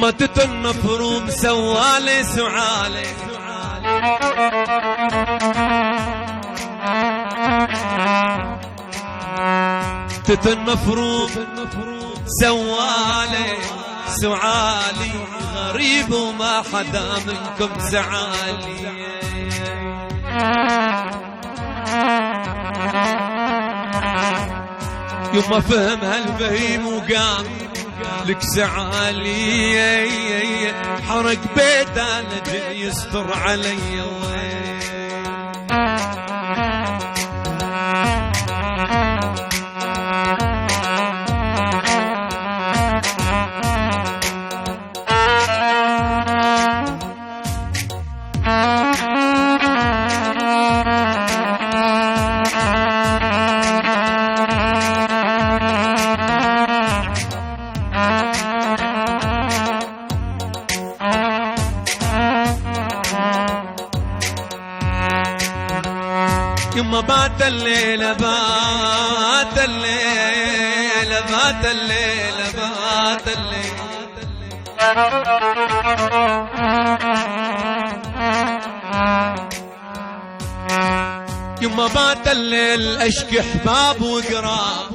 يما تتنفروم سوالي سعالي تتنفروم سوالي سعالي غريب وما حدا منكم سعالي يما فهم هالفهيم وقام لك سعالي حرق بيته لجل يستر علي يما بات الليلة بات الليلة بات الليلة بات الليلة يما بات الليل اشكي احباب وقراب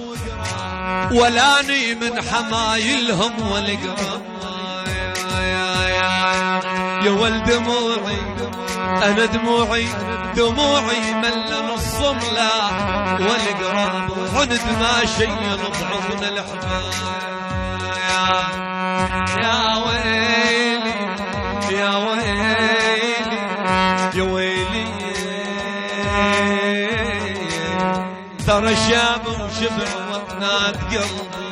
ولاني من حمايلهم والقراب يا ولد دموعي أنا دموعي ملن الصملة والقراب عند ما شيل ضعفنا الأحباب يا ويلي يا ويلي يا ويلي ترى شاب وشبع وطنات قلبي